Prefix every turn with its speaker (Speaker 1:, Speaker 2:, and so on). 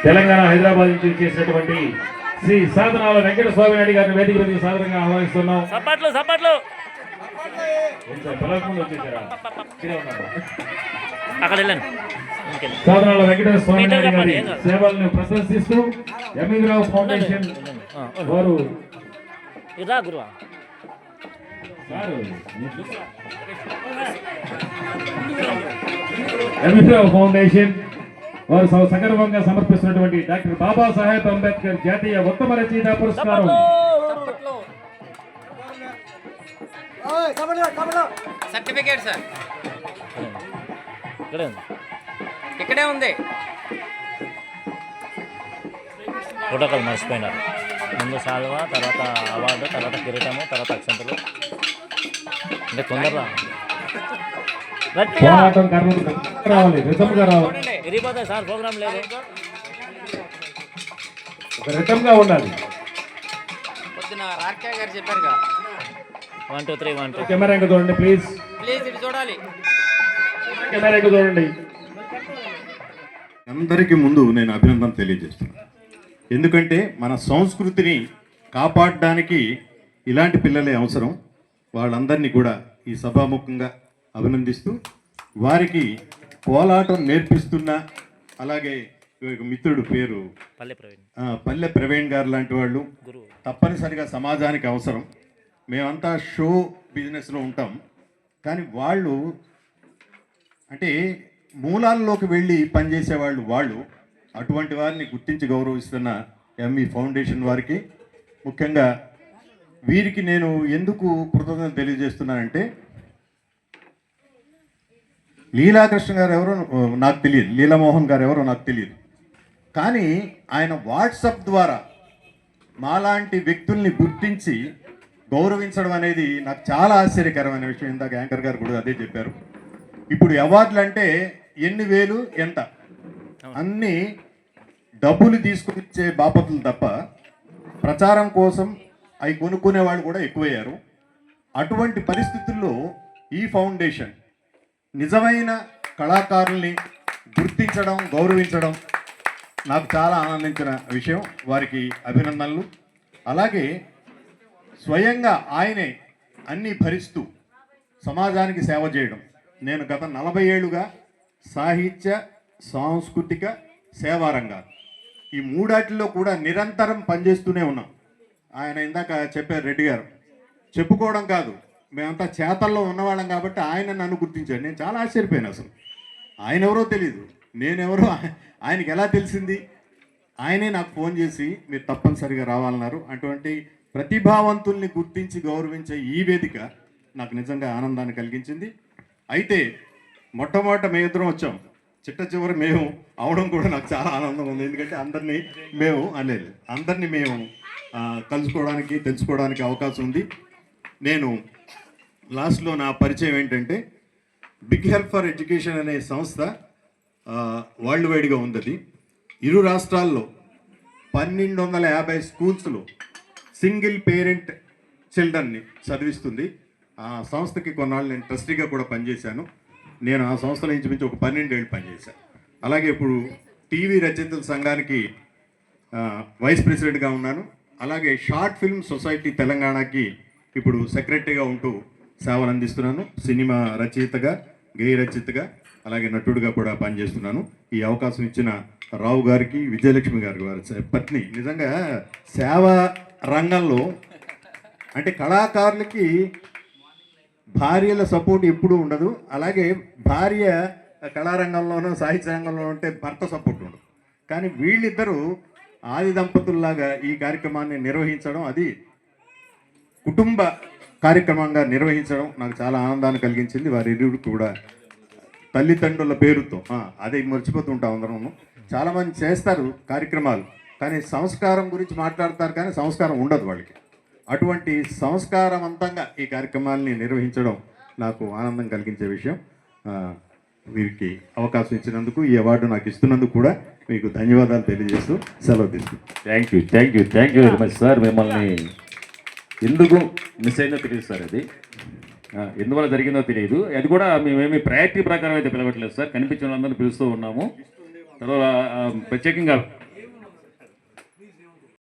Speaker 1: తెలంగాణ హైదరాబాద్ నుంచి చేసినటువంటి శ్రీ సాధనాల వెంకట స్వామి నాయుడు గారిని వేదిక మీద సాధారణంగా ఆహ్వానిస్తున్నాం. సాధనాల వెంకట స్వామి నాయుడు గారి సేవలను ప్రశంసిస్తూ ఎంఈరావు ఫౌండేషన్ వారు ఎంఈరావు ఫౌండేషన్ వారు సగర్వంగా సమర్పిస్తున్నటువంటి డాక్టర్ బాబాసాహెబ్ అంబేద్కర్ జాతీయ ఉత్తమ రచయిత పురస్కారం
Speaker 2: సర్టిఫికేట్ సార్ ఇక్కడే ఉంది.
Speaker 3: ప్రోటోకాల్ మర్చిపోయినారు. ముందు సాల్వా, తర్వాత అవార్డు, తర్వాత కిరీటము, తర్వాత అక్షంతలు. అంటే తొందరగా విరిగిపోతాయి సార్. ప్రోగ్రామ్ లేదు,
Speaker 1: రితంగా ఉండాలి.
Speaker 2: పొద్దున రాకేష్ గారు చెప్పారుగా
Speaker 3: 1 2 3 1 2.
Speaker 1: కెమెరా ఇంకా చూడండి ప్లీజ్.
Speaker 2: ప్లీజ్ ఇది చూడాలి.
Speaker 1: కెమెరా ఇంకా చూడండి.
Speaker 4: అందరికీ ముందు నేను అభినందన తెలియజేస్తున్నాను. ఎందుకంటే మన సంస్కృతిని కాపాడడానికి ఇలాంటి పిల్లలే అవసరం. వాళ్ళందరినీ కూడా ఈ సభాముఖంగా అభినందిస్తూ వారికి కోలాటం నేర్పిస్తున్న, అలాగే మిత్రుడు పేరు పల్లె ప్రవీణ్ గారు లాంటి వాళ్ళు తప్పనిసరిగా సమాజానికి అవసరం. మేమంతా షో బిజినెస్లో ఉంటాం, కానీ వాళ్ళు అంటే మూలాల్లోకి వెళ్ళి పనిచేసేవాళ్ళు వాళ్ళు. అటువంటి వారిని గుర్తించి గౌరవిస్తున్న ఎంఈ ఫౌండేషన్ వారికి, ముఖ్యంగా వీరికి నేను ఎందుకు కృతజ్ఞతలు తెలియజేస్తున్నానంటే, లీలాకృష్ణ గారు ఎవరో నాకు తెలియదు, లీలామోహన్ గారు ఎవరో నాకు తెలియదు, కానీ ఆయన వాట్సాప్ ద్వారా మాలాంటి వ్యక్తుల్ని గుర్తించి గౌరవించడం అనేది నాకు చాలా ఆశ్చర్యకరమైన విషయం. ఇందాక యాంకర్ గారు కూడా అదే చెప్పారు. ఇప్పుడు అవార్డులు అంటే ఎన్ని వేలు ఎంత అన్నీ డబ్బులు తీసుకొచ్చే బాపతులు తప్ప ప్రచారం కోసం అవి కొనుక్కునే వాళ్ళు కూడా ఎక్కువయ్యారు. అటువంటి పరిస్థితుల్లో ఈ ఫౌండేషన్ నిజమైన కళాకారుల్ని గుర్తించడం, గౌరవించడం నాకు చాలా ఆనందించిన విషయం. వారికి అభినందనలు. అలాగే స్వయంగా ఆయనే అన్నీ భరిస్తూ సమాజానికి సేవ చేయడం. నేను గత 40 ఏళ్ళుగా సాహిత్య, సాంస్కృతిక, సేవారంగాలు ఈ మూడాటిల్లో కూడా నిరంతరం పనిచేస్తూనే ఉన్నాం. ఆయన ఇందాక చెప్పారు రెడ్డి గారు, చెప్పుకోవడం కాదు, మేమంతా చేతల్లో ఉన్నవాళ్ళం కాబట్టి ఆయన నన్ను గుర్తించాడు. నేను చాలా ఆశ్చర్యపోయాను. అసలు ఆయన ఎవరో తెలియదు, నేనెవరో ఆయనకి ఎలా తెలిసింది? ఆయనే నాకు ఫోన్ చేసి మీరు తప్పనిసరిగా రావాలన్నారు. అటువంటి ప్రతిభావంతుల్ని గుర్తించి గౌరవించే ఈ వేదిక నాకు నిజంగా ఆనందాన్ని కలిగించింది. అయితే మొట్టమొదట మేము ఇద్దరం వచ్చాం, చిట్ట చివరి మేము అవడం కూడా నాకు చాలా ఆనందం ఉంది. ఎందుకంటే అందరినీ మేము కలుసుకోవడానికి, తెలుసుకోవడానికి అవకాశం ఉంది. నేను లాస్ట్లో నా పరిచయం ఏంటంటే, బిగ్ హెల్ప్ ఫర్ ఎడ్యుకేషన్ అనే సంస్థ వరల్డ్ వైడ్గా ఉంది. ఇరు రాష్ట్రాల్లో 1250 స్కూల్స్లో సింగిల్ పేరెంట్ చిల్డ్రన్ని చదివిస్తుంది. ఆ సంస్థకి కొన్నాళ్ళు నేను ట్రస్టీగా కూడా పనిచేశాను. నేను ఆ సంస్థలో ఇంచుమించు ఒక 12 ఏళ్ళు పనిచేశాను. అలాగే ఇప్పుడు టీవీ రచయితల సంఘానికి వైస్ ప్రెసిడెంట్గా ఉన్నాను. అలాగే షార్ట్ ఫిల్మ్ సొసైటీ తెలంగాణకి ఇప్పుడు సెక్రటరీగా ఉంటూ సేవలు అందిస్తున్నాను. సినిమా రచయితగా, గేయ రచయితగా, అలాగే నటుడిగా కూడా పనిచేస్తున్నాను. ఈ అవకాశం ఇచ్చిన రావు గారికి, విజయలక్ష్మి గారికి, వారి పత్ని, నిజంగా సేవా రంగంలో అంటే కళాకారులకి భార్యల సపోర్ట్ ఎప్పుడూ ఉండదు. అలాగే భార్య కళారంగంలోనూ సాహిత్య రంగంలో ఉంటే భర్త సపోర్ట్ ఉండదు. కానీ వీళ్ళిద్దరూ ఆది దంపతుల్లాగా ఈ కార్యక్రమాన్ని నిర్వహించడం, అది కుటుంబ కార్యక్రమంగా నిర్వహించడం నాకు చాలా ఆనందాన్ని కలిగించింది. వారి ఇరువురు కూడా తల్లిదండ్రుల పేరుతో అదే మర్చిపోతుంటాం అందరం. చాలామంది చేస్తారు కార్యక్రమాలు, కానీ సంస్కారం గురించి మాట్లాడతారు, కానీ సంస్కారం ఉండదు వాళ్ళకి. అటువంటి సంస్కారవంతంగా ఈ కార్యక్రమాల్ని నిర్వహించడం నాకు ఆనందం కలిగించే విషయం. వీరికి అవకాశం ఇచ్చినందుకు, ఈ అవార్డు నాకు ఇస్తున్నందుకు కూడా మీకు ధన్యవాదాలు తెలియజేస్తూ సెలవు తీసుకుంటాను.
Speaker 1: Thank you very much sir. మిమ్మల్ని ఎందుకు మిస్ అయిందో తెలియదు సార్, అది ఎందువల్ల జరిగిందో తెలియదు. అది కూడా మేమేమి ప్రయారిటీ ప్రకారం అయితే పిలవట్లేదు సార్, కనిపించిన వాళ్ళందరినీ పిలుస్తూ ఉన్నాము. తర్వాత ప్రత్యేకంగా